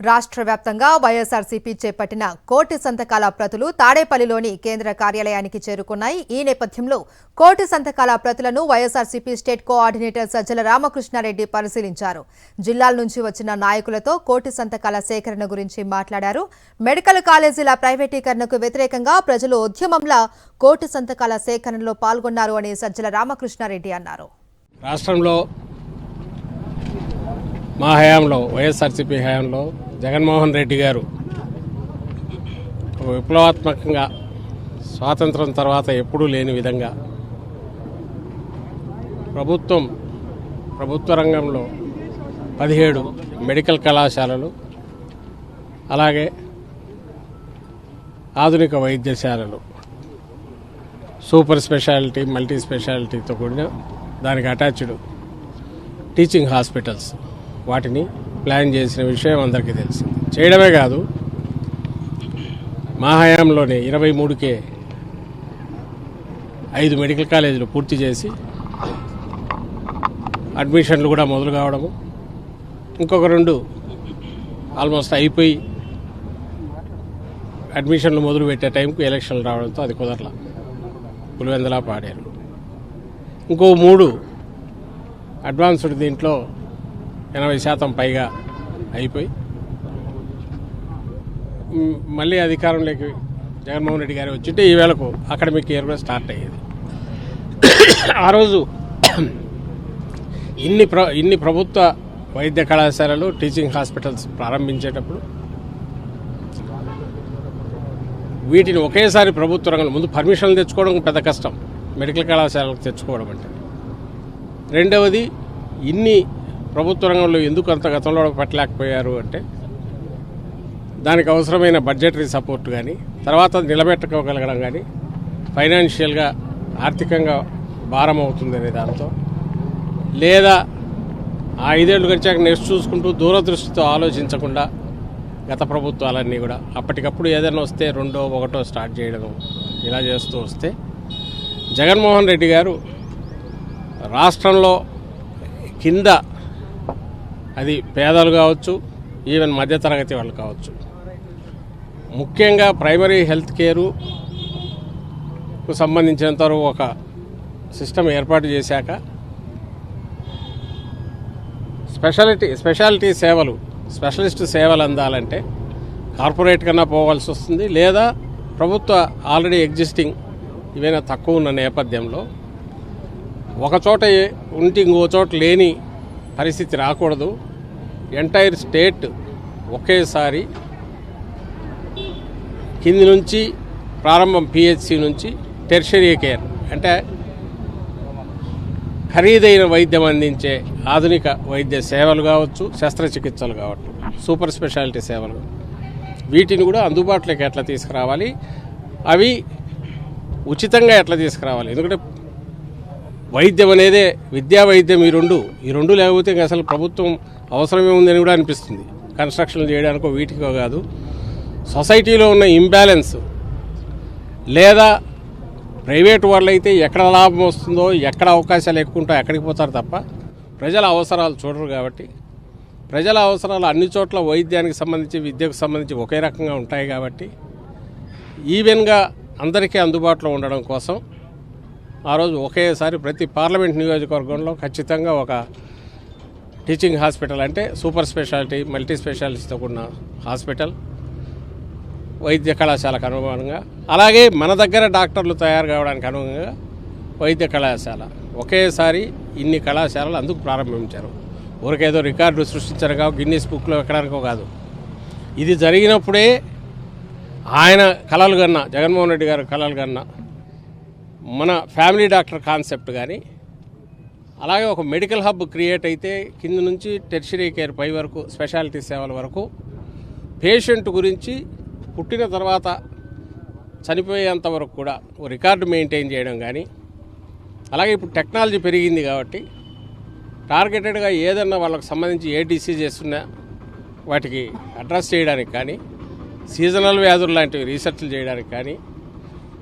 రాష్ట్ర వ్యాప్తంగా వైఎస్ఆర్సీపీ చేపట్టిన కోటి సంతకాల ప్రతులు తాడేపల్లిలోని కేంద్ర కార్యాలయానికి చేరుకున్నాయి. ఈ నేపథ్యంలో కోటి సంతకాల ప్రతులను వైఎస్ఆర్సీపీ స్టేట్ కోఆర్డినేటర్ సజ్జల రామకృష్ణారెడ్డి పరిశీలించారు. జిల్లాల నుంచి వచ్చిన నాయకులతో కోటి సంతకాల సేకరణ గురించి మాట్లాడారు. మెడికల్ కాలేజీల ప్రైవేటీకరణకు వ్యతిరేకంగా ప్రజలు ఉద్యమంలా కోటి సంతకాల సేకరణలో పాల్గొన్నారు అని సజ్జల రామకృష్ణారెడ్డి అన్నారు. రాష్ట్రంలో మా హయాంలో వైఎస్ఆర్సీపీ హయాంలో జగన్మోహన్ రెడ్డి గారు విప్లవాత్మకంగా స్వాతంత్రం తర్వాత ఎప్పుడూ లేని విధంగా ప్రభుత్వ రంగంలో 17 మెడికల్ కళాశాలలు, అలాగే ఆధునిక వైద్యశాలలు, సూపర్ స్పెషాలిటీ, మల్టీ స్పెషాలిటీతో కూడిన దానికి అటాచ్డ్ టీచింగ్ హాస్పిటల్స్ వాటిని ప్లాన్ చేసిన విషయం అందరికీ తెలిసింది. చేయడమే కాదు, మా హయాంలోనే 23కే 5 మెడికల్ కాలేజీలు పూర్తి చేసి అడ్మిషన్లు కూడా మొదలు కావడము, ఇంకొక 2 ఆల్మోస్ట్ అయిపోయి అడ్మిషన్లు మొదలు పెట్టే టైంకు ఎలక్షన్లు రావడంతో అది కుదరలా, పులివెందలా పాడారు. ఇంకో 3 అడ్వాన్స్డ్ దీంట్లో 80% పైగా అయిపోయి మళ్ళీ అధికారంలోకి జగన్మోహన్ రెడ్డి గారు వచ్చింటే ఈ వేళకు అకాడమిక్ ఇయర్ కూడా స్టార్ట్ అయ్యేది. ఆ రోజు ఇన్ని ప్రభుత్వ వైద్య కళాశాలలు, టీచింగ్ హాస్పిటల్స్ ప్రారంభించేటప్పుడు వీటిని ఒకేసారి ప్రభుత్వ రంగంలో ముందు పర్మిషన్లు తెచ్చుకోవడం పెద్ద కష్టం, మెడికల్ కళాశాలకు తెచ్చుకోవడం అంటే. రెండవది, ఇన్ని ప్రభుత్వ రంగంలో ఎందుకు అంత గతంలో పెట్టలేకపోయారు అంటే దానికి అవసరమైన బడ్జెటరీ సపోర్ట్ కానీ, తర్వాత నిలబెట్టుకోగలగడం కానీ, ఫైనాన్షియల్గా ఆర్థికంగా భారం అవుతుందనే దాంతో, లేదా ఆ 5 ఏళ్ళు గడిచాక నెక్స్ట్ చూసుకుంటూ దూరదృష్టితో ఆలోచించకుండా గత ప్రభుత్వాలన్నీ కూడా అప్పటికప్పుడు ఏదైనా వస్తే 2ో 1ో స్టార్ట్ చేయడం ఇలా చేస్తూ వస్తే జగన్మోహన్ రెడ్డి గారు రాష్ట్రంలో కింద, అది పేదలు కావచ్చు, ఈవెన్ మధ్యతరగతి వాళ్ళు కావచ్చు, ముఖ్యంగా ప్రైమరీ హెల్త్ కేరుకు సంబంధించినంతవరకు ఒక సిస్టమ్ ఏర్పాటు చేశాక స్పెషాలిటీ సేవలు, స్పెషలిస్ట్ సేవలు అందాలంటే కార్పొరేట్ కన్నా పోవాల్సి వస్తుంది, లేదా ప్రభుత్వ ఆల్రెడీ ఎగ్జిస్టింగ్ ఇవైనా తక్కువ ఉన్న నేపథ్యంలో ఒకచోట ఉంటే ఇంకో చోట లేని పరిస్థితి రాకూడదు. ఎంటైర్ స్టేట్ ఒకేసారి కింది నుంచి ప్రారంభం పిహెచ్సి నుంచి టెర్షరీ కేర్ అంటే ఖరీదైన వైద్యం అందించే ఆధునిక వైద్య సేవలు కావచ్చు, శస్త్రచికిత్సలు కావచ్చు, సూపర్ స్పెషాలిటీ సేవలు, వీటిని కూడా అందుబాటులోకి ఎట్లా తీసుకురావాలి, అవి ఉచితంగా ఎట్లా తీసుకురావాలి. ఎందుకంటే వైద్యం అనేదే, విద్యా వైద్యం ఈ రెండు లేకపోతే అసలు ప్రభుత్వం అవసరమే ఉందని కూడా అనిపిస్తుంది. కన్స్ట్రక్షన్లు చేయడానికో వీటికో కాదు, సొసైటీలో ఉన్న ఇంబ్యాలెన్స్, లేదా ప్రైవేట్ వాళ్ళు అయితే ఎక్కడ లాభం వస్తుందో, ఎక్కడ అవకాశాలు ఎక్కువ ఉంటాయో అక్కడికి పోతారు తప్ప ప్రజల అవసరాలు చూడరు. కాబట్టి ప్రజల అవసరాలు అన్ని చోట్ల వైద్యానికి సంబంధించి, విద్యకు సంబంధించి ఒకే రకంగా ఉంటాయి. కాబట్టి ఈవెన్గా అందరికీ అందుబాటులో ఉండడం కోసం ఆ రోజు ఒకేసారి ప్రతి పార్లమెంట్ నియోజకవర్గంలో ఖచ్చితంగా ఒక టీచింగ్ హాస్పిటల్, అంటే సూపర్ స్పెషాలిటీ, మల్టీ స్పెషాలిటీతో కూడిన హాస్పిటల్, వైద్య కళాశాలకు అనుగుణంగా, అలాగే మన దగ్గర డాక్టర్లు తయారు కావడానికి అనుగుణంగా వైద్య కళాశాల, ఒకేసారి ఇన్ని కళాశాలలు అందుకు ప్రారంభించారు. ఊరికేదో రికార్డు సృష్టించారు కాదు, గిన్నీస్ బుక్లో ఎక్కడానికో కాదు. ఇది జరిగినప్పుడే ఆయన కలలు కన్నా, జగన్మోహన్ రెడ్డి గారు కలలు కన్నా మన ఫ్యామిలీ డాక్టర్ కాన్సెప్ట్ కానీ, అలాగే ఒక మెడికల్ హబ్ క్రియేట్ అయితే కింద నుంచి టెర్షరీ కేర్ పై వరకు, స్పెషాలిటీ సేవల వరకు పేషెంట్ గురించి పుట్టిన తర్వాత చనిపోయేంత వరకు కూడా రికార్డు మెయింటైన్ చేయడం కానీ, అలాగే ఇప్పుడు టెక్నాలజీ పెరిగింది కాబట్టి టార్గెటెడ్గా ఏదన్నా వాళ్ళకు సంబంధించి ఏ డిసీజెస్ ఉన్నా వాటికి అడ్రస్ చేయడానికి కానీ, సీజనల్ వ్యాధులు లాంటివి రీసెర్చ్లు చేయడానికి కానీ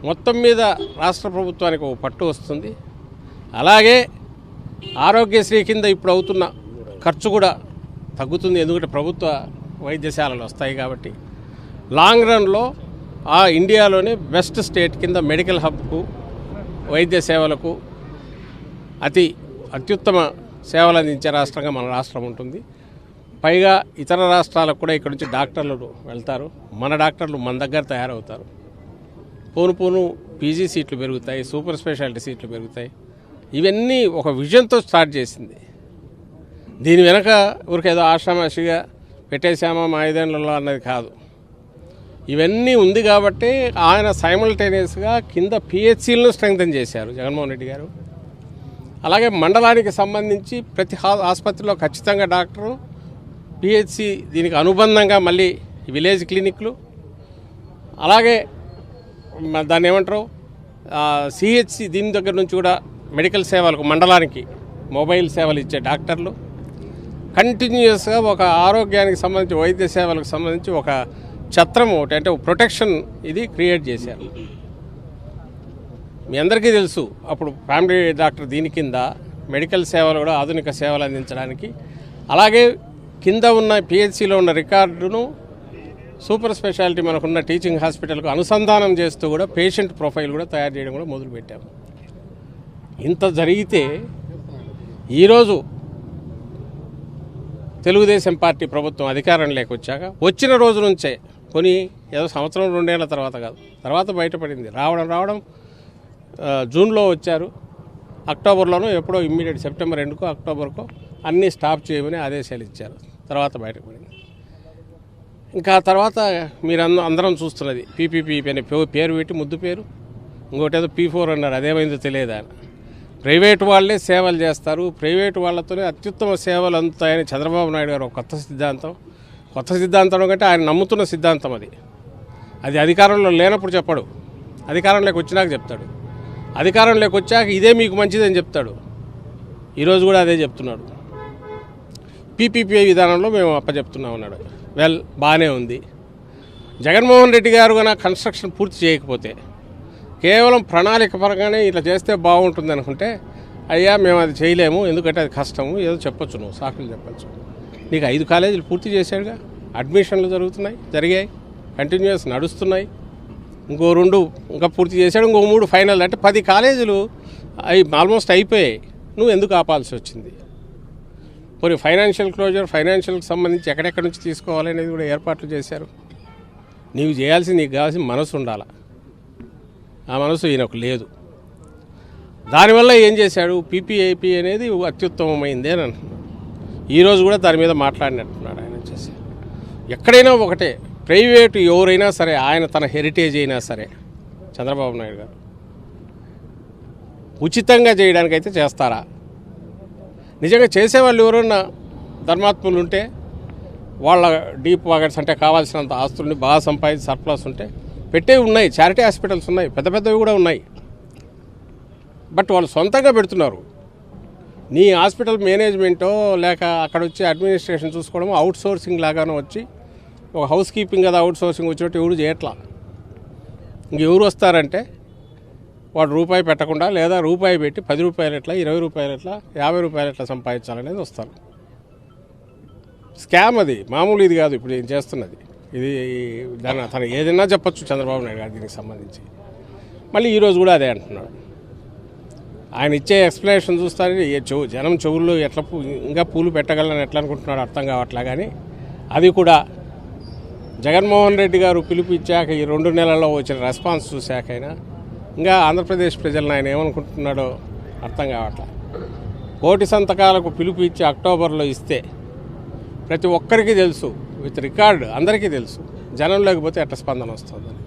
మొత్తం మీద రాష్ట్ర ప్రభుత్వానికి ఒక పట్టు వస్తుంది. అలాగే ఆరోగ్యశ్రీ కింద ఇప్పుడు అవుతున్న ఖర్చు కూడా తగ్గుతుంది. ఎందుకంటే ప్రభుత్వ వైద్యశాలలు వస్తాయి కాబట్టి లాంగ్ రన్లో ఆ ఇండియాలోనే బెస్ట్ స్టేట్ కింద మెడికల్ హబ్కు వైద్య సేవలకు అత్యుత్తమ సేవలు అందించే రాష్ట్రంగా మన రాష్ట్రం ఉంటుంది. పైగా ఇతర రాష్ట్రాలకు కూడా ఇక్కడ నుంచి డాక్టర్లు వెళ్తారు. మన డాక్టర్లు మన దగ్గర తయారవుతారు. పోను పీజీ సీట్లు పెరుగుతాయి, సూపర్ స్పెషాలిటీ సీట్లు పెరుగుతాయి. ఇవన్నీ ఒక విజన్తో స్టార్ట్ చేసింది. దీని వెనక ఊరికేదో ఆషామాషిగా పెట్టేశామా మా 5 ఏళ్లలో అన్నది కాదు. ఇవన్నీ ఉంది కాబట్టి ఆయన సైమల్టేనియస్గా కింద పిహెచ్సిలను స్ట్రెంగ్తన్ చేశారు జగన్మోహన్ రెడ్డి గారు. అలాగే మండలానికి సంబంధించి ప్రతి ఆసుపత్రిలో ఖచ్చితంగా డాక్టరు, పిహెచ్సి దీనికి అనుబంధంగా మళ్ళీ విలేజ్ క్లినిక్లు, అలాగే దాన్ని ఏమంటారు సిహెచ్సి దీని దగ్గర నుంచి కూడా మెడికల్ సేవలకు మండలానికి మొబైల్ సేవలు ఇచ్చే డాక్టర్లు కంటిన్యూస్గా ఒక ఆరోగ్యానికి సంబంధించి వైద్య సేవలకు సంబంధించి ఒక ఛత్రం ఒకటి అంటే ప్రొటెక్షన్ ఇది క్రియేట్ చేశారు. మీ అందరికీ తెలుసు అప్పుడు ఫ్యామిలీ డాక్టర్ దీని కింద మెడికల్ సేవలు కూడా ఆధునిక సేవలు అందించడానికి, అలాగే కింద ఉన్న పిహెచ్సిలో ఉన్న రికార్డును సూపర్ స్పెషాలిటీ మనకున్న టీచింగ్ హాస్పిటల్కు అనుసంధానం చేస్తూ కూడా పేషెంట్ ప్రొఫైల్ కూడా తయారు చేయడం కూడా మొదలుపెట్టాము. ఇంత జరిగితే ఈరోజు తెలుగుదేశం పార్టీ ప్రభుత్వం అధికారంలోకి వచ్చాక వచ్చిన రోజు నుంచే కొని ఏదో సంవత్సరం 2 ఏళ్ల తర్వాత కాదు, తర్వాత బయటపడింది. రావడం జూన్లో వచ్చారు, అక్టోబర్లోనూ ఎప్పుడో ఇమ్మీడియట్ సెప్టెంబర్ 2కో అక్టోబర్కో అన్నీ స్టాప్ చేయమని ఆదేశాలు ఇచ్చారు. తర్వాత బయటపడింది. ఇంకా తర్వాత మీరు అందరం చూస్తున్నది పీపీపీ అనే పేరు పెట్టి ముద్దు పేరు, ఇంకోటి ఏదో P4 అన్నారు, అదేమైందో తెలియదు. ఆయన ప్రైవేటు వాళ్ళే సేవలు చేస్తారు, ప్రైవేటు వాళ్ళతోనే అత్యుత్తమ సేవలు అందుతాయని చంద్రబాబు నాయుడు గారు ఒక కొత్త సిద్ధాంతం కంటే ఆయన నమ్ముతున్న సిద్ధాంతం అది అధికారంలో లేనప్పుడు చెప్పడు, అధికారంలోకి వచ్చినాక చెప్తాడు. అధికారంలోకి వచ్చాక ఇదే మీకు మంచిదని చెప్తాడు. ఈరోజు కూడా అదే చెప్తున్నాడు. పీపీపీ విధానంలో మేము అప్పచెప్తున్నాం అన్నాడు. బాగానే ఉంది. జగన్మోహన్ రెడ్డి గారు కన్నా కన్స్ట్రక్షన్ పూర్తి చేయకపోతే కేవలం ప్రణాళిక పరంగానే ఇట్లా చేస్తే బాగుంటుంది అనుకుంటే, అయ్యా మేము అది చేయలేము, ఎందుకంటే అది కష్టము, ఏదో చెప్పొచ్చు, నువ్వు సాకులు చెప్పచ్చు. నీకు 5 కాలేజీలు పూర్తి చేశాడుగా, అడ్మిషన్లు జరిగాయి, కంటిన్యూస్ నడుస్తున్నాయి. ఇంకో 2 ఇంకా పూర్తి చేశాడు, ఇంకో 3 ఫైనల్, అంటే 10 కాలేజీలు ఆల్మోస్ట్ అయిపోయాయి. నువ్వు ఎందుకు ఆపాల్సి వచ్చింది? మరి ఫైనాన్షియల్ క్లోజర్, ఫైనాన్షియల్కి సంబంధించి ఎక్కడెక్కడి నుంచి తీసుకోవాలనేది కూడా ఏర్పాట్లు చేశారు. నీకు కావాల్సిన మనసు ఉండాలి. ఆ మనసు ఈయనకు లేదు. దానివల్ల ఏం చేశాడు, పీపీఐపీ అనేది అత్యుత్తమమైంది అని అంటున్నాడు. ఈరోజు కూడా దాని మీద మాట్లాడినట్టున్నాడు ఆయన వచ్చేసి. ఎక్కడైనా ఒకటే, ప్రైవేటు ఎవరైనా సరే, ఆయన తన హెరిటేజ్ అయినా సరే చంద్రబాబు నాయుడు గారు ఉచితంగా చేయడానికైతే చేస్తారా? నిజంగా చేసేవాళ్ళు ఎవరన్నా ధర్మాత్ములు ఉంటే, వాళ్ళ డీప్ పాకెట్స్ అంటే కావాల్సినంత ఆస్తుల్ని బాగా సంపాదించి సర్ప్లస్ ఉంటే పెట్టేవి ఉన్నాయి, చారిటీ హాస్పిటల్స్ ఉన్నాయి, పెద్దవి కూడా ఉన్నాయి. బట్ వాళ్ళు సొంతంగా పెడుతున్నారు. నీ హాస్పిటల్ మేనేజ్మెంటో లేక అక్కడ వచ్చి అడ్మినిస్ట్రేషన్ చూసుకోవడం అవుట్ సోర్సింగ్ లాగానో వచ్చి, ఒక హౌస్ కీపింగ్ కదా అవుట్ సోర్సింగ్ వచ్చినట్టు ఎవరు చేయట్లా. ఇంకెవరు వస్తారంటే వాడు రూపాయి పెట్టకుండా, లేదా రూపాయి పెట్టి 10 రూపాయలు ఎట్లా, 20 రూపాయలు ఎట్లా, 50 రూపాయలు ఎట్లా సంపాదించాలనేది వస్తారు. స్కామ్ అది, మామూలు ఇది కాదు ఇప్పుడు ఏం చేస్తున్నది. ఇది దాన్ని తను ఏదైనా చెప్పచ్చు చంద్రబాబు నాయుడు గారు దీనికి సంబంధించి. మళ్ళీ ఈరోజు కూడా అదే అంటున్నాడు. ఆయన ఇచ్చే ఎక్స్ప్లెనేషన్ చూస్తారని జనం చెవుల్లో ఎట్లా ఇంకా పూలు పెట్టగలని ఎట్లా అనుకుంటున్నాడు అర్థం కావట్లా. కానీ అది కూడా జగన్మోహన్ రెడ్డి గారు పిలుపు ఇచ్చాక ఈ 2 నెలల్లో వచ్చిన రెస్పాన్స్ చూశాకైనా ఇంకా ఆంధ్రప్రదేశ్ ప్రజలను ఆయన ఏమనుకుంటున్నాడో అర్థం కావట్లా. 1,000 సంతకాలకు పిలుపు ఇచ్చి అక్టోబర్లో ఇస్తే ప్రతి ఒక్కరికి తెలుసు, విత్ రికార్డు అందరికీ తెలుసు, జనం లేకపోతే ఎట్ట స్పందన వస్తుందని.